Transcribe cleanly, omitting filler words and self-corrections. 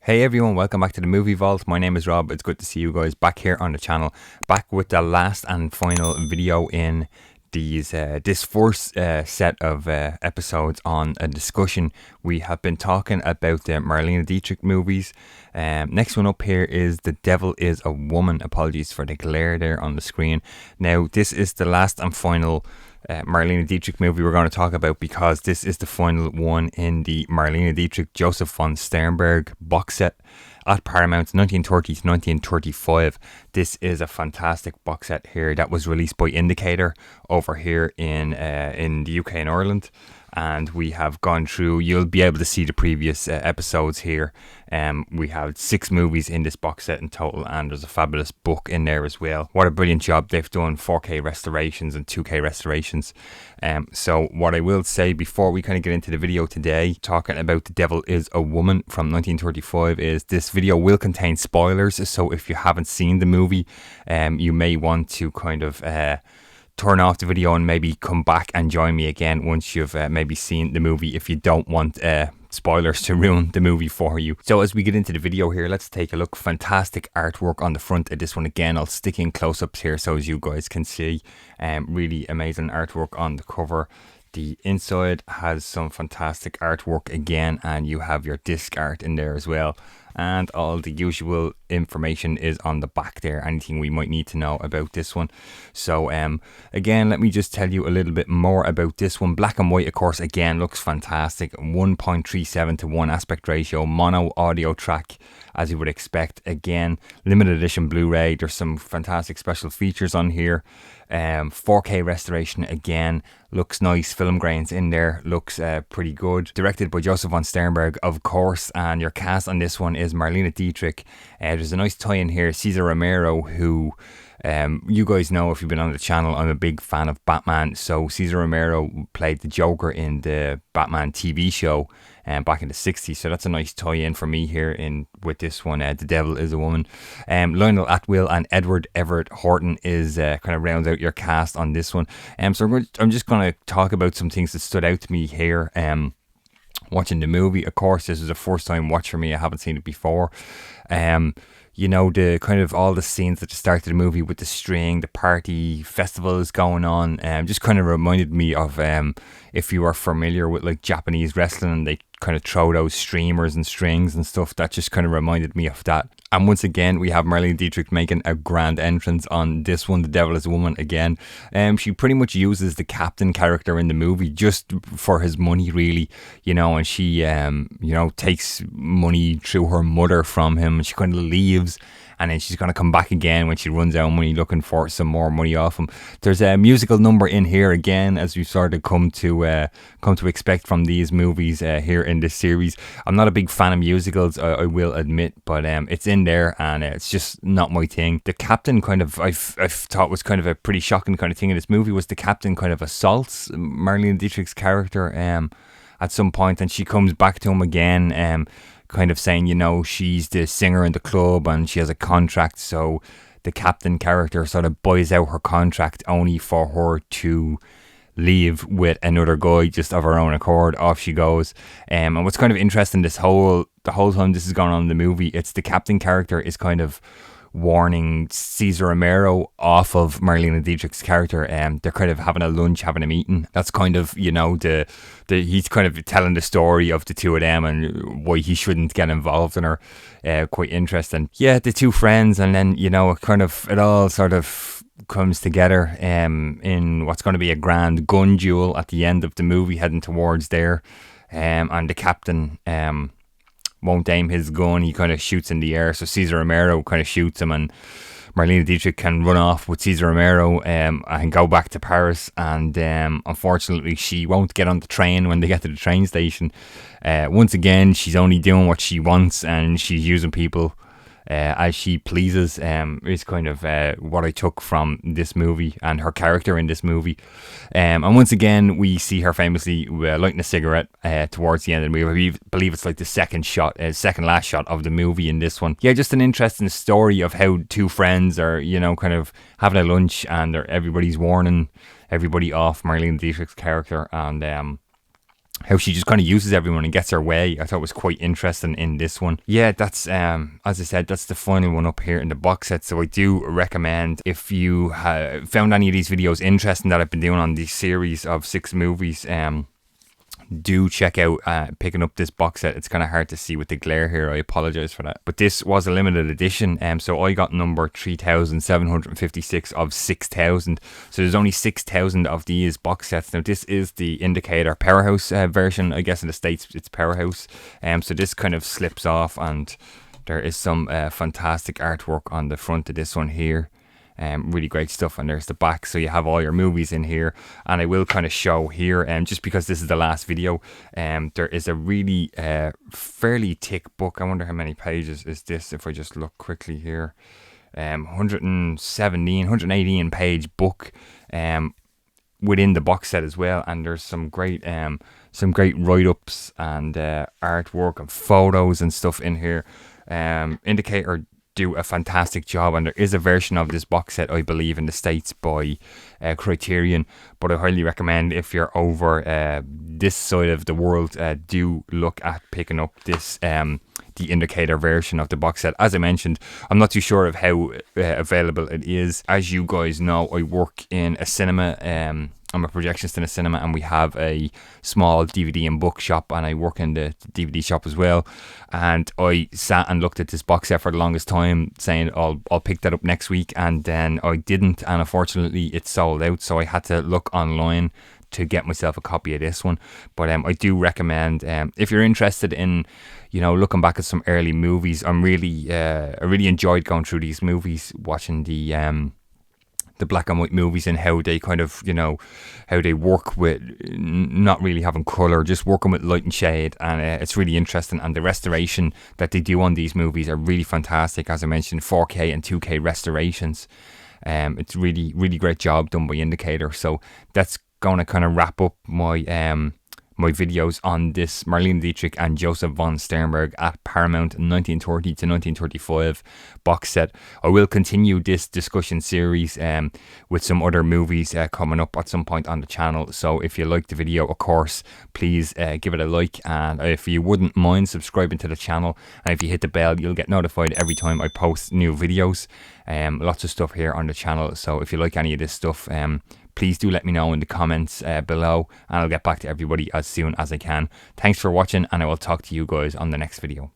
Hey everyone, welcome back to the Movie Vault. My name is Rob. It's good to see you guys back here on the channel. Back with the last and final video in this first set of episodes on a discussion. We have been talking about the Marlene Dietrich movies. Next one up here is The Devil is a Woman. Apologies for the glare there on the screen. Now, this is the last and final Marlene Dietrich movie we're going to talk about, because this is the final one in the Marlene Dietrich Josef Von Sternberg box set at Paramount 1930 to 1935. This is a fantastic box set here that was released by Indicator over here in the UK and Ireland. And we have gone through, you'll be able to see the previous episodes here. We have 6 movies in this box set in total, and there's a fabulous book in there as well. What a brilliant job they've done, 4K restorations and 2K restorations. So what I will say before we kind of get into the video today, talking about The Devil is a Woman from 1935, is this video will contain spoilers. So if you haven't seen the movie, you may want to kind of turn off the video and maybe come back and join me again once you've maybe seen the movie, if you don't want spoilers to ruin the movie for you. So as we get into the video here, let's take a look. Fantastic artwork on the front of this one. Again, I'll stick in close-ups here so as you guys can see. Really amazing artwork on the cover. The inside has some fantastic artwork again, and you have your disc art in there as well. And all the usual information is on the back there, anything we might need to know about this one. So again, let me just tell you a little bit more about this one. Black and white, of course, again, looks fantastic. 1.37 to 1 aspect ratio, mono audio track, as you would expect. Again, limited edition Blu-ray. There's some fantastic special features on here. 4K restoration, again, looks nice. Film grains in there, looks pretty good. Directed by Josef Von Sternberg, of course, and your cast on this one is Marlene Dietrich. There's a nice tie in here, Cesar Romero, who you guys know if you've been on the channel, I'm a big fan of Batman. So Cesar Romero played the Joker in the Batman TV show back in the 60s. So that's a nice tie-in for me here in with this one, The Devil is a Woman. Lionel, Atwill and Edward Everett Horton is kind of rounds out your cast on this one. So I'm just going to talk about some things that stood out to me here. Watching the movie, of course, this is a first time watch for me. I haven't seen it before. You know, the kind of all the scenes at the start of the movie with the string, the party festivals going on, just kind of reminded me of if you are familiar with like Japanese wrestling, they kind of throw those streamers and strings and stuff. That just kind of reminded me of that. And once again, we have Marlene Dietrich making a grand entrance on this one, The Devil is a Woman again. She pretty much uses the captain character in the movie just for his money, really, you know, and she, you know, takes money through her mother from him, and she kind of leaves. And then she's going to come back again when she runs out of money, looking for some more money off him. There's a musical number in here again, as we've sort of come to expect from these movies here in this series. I'm not a big fan of musicals, I will admit, but it's in there, and it's just not my thing. The captain kind of, I've thought was kind of a pretty shocking kind of thing in this movie, was the captain kind of assaults Marlene Dietrich's character at some point, and she comes back to him again, kind of saying, you know, she's the singer in the club and she has a contract, so the captain character sort of buys out her contract only for her to leave with another guy just of her own accord. Off she goes. And what's kind of interesting, the whole time this is going on in the movie, it's the captain character is kind of warning Cesar Romero off of Marlene Dietrich's character. They're kind of having a lunch, having a meeting. That's kind of, you know, he's kind of telling the story of the two of them and why he shouldn't get involved in her. Quite interesting. Yeah, the two friends, and then, you know, it all sort of comes together in what's going to be a grand gun duel at the end of the movie, heading towards there. And the captain won't aim his gun, he kind of shoots in the air, so Cesar Romero kind of shoots him, and Marlene Dietrich can run off with Cesar Romero and go back to Paris, and unfortunately she won't get on the train when they get to the train station. Once again, she's only doing what she wants, and she's using people as she pleases, is kind of what I took from this movie and her character in this movie. And once again, we see her famously lighting a cigarette towards the end of the movie. I believe it's like the second last shot of the movie in this one. Yeah, just an interesting story of how two friends are, you know, kind of having a lunch, and everybody's warning everybody off Marlene Dietrich's character, and how she just kind of uses everyone and gets her way. I thought was quite interesting in this one. Yeah, that's as I said, that's the final one up here in the box set. So I do recommend, if you found any of these videos interesting that I've been doing on this series of 6 movies, do check out picking up this box set. It's kind of hard to see with the glare here, I apologize for that, but this was a limited edition, so I got number 3756 of 6000, so there's only 6000 of these box sets. Now this is the Indicator Powerhouse version. I guess in the States it's Powerhouse, so this kind of slips off, and there is some fantastic artwork on the front of this one here. Really great stuff, and there's the back, so you have all your movies in here. And I will kind of show here, just because this is the last video, there is a really fairly thick book. I wonder how many pages is this if I just look quickly here. 118 page book within the box set as well, and there's some great write-ups and artwork and photos and stuff in here. Indicator do a fantastic job, and there is a version of this box set, I believe, in the States by Criterion, but I highly recommend, if you're over this side of the world, do look at picking up this the Indicator version of the box set. As I mentioned, I'm not too sure of how available it is. As you guys know, I work in a cinema. I'm a projectionist in a cinema, and we have a small DVD and book shop, and I work in the DVD shop as well. And I sat and looked at this box set for the longest time, saying I'll pick that up next week, and then I didn't, and unfortunately it sold out, so I had to look online to get myself a copy of this one. But I do recommend, if you're interested in, looking back at some early movies, I really enjoyed going through these movies, watching the black and white movies, and how they kind of, how they work with not really having colour, just working with light and shade, and it's really interesting. And the restoration that they do on these movies are really fantastic. As I mentioned, 4K and 2K restorations. It's really, really great job done by Indicator. So that's going to kind of wrap up my my videos on this Marlene Dietrich and Josef Von Sternberg at Paramount 1930 to 1935 box set. I will continue this discussion series with some other movies coming up at some point on the channel. So if you like the video, of course, please give it a like, and if you wouldn't mind subscribing to the channel, and if you hit the bell, you'll get notified every time I post new videos. Lots of stuff here on the channel, so if you like any of this stuff, please do let me know in the comments below, and I'll get back to everybody as soon as I can. Thanks for watching, and I will talk to you guys on the next video.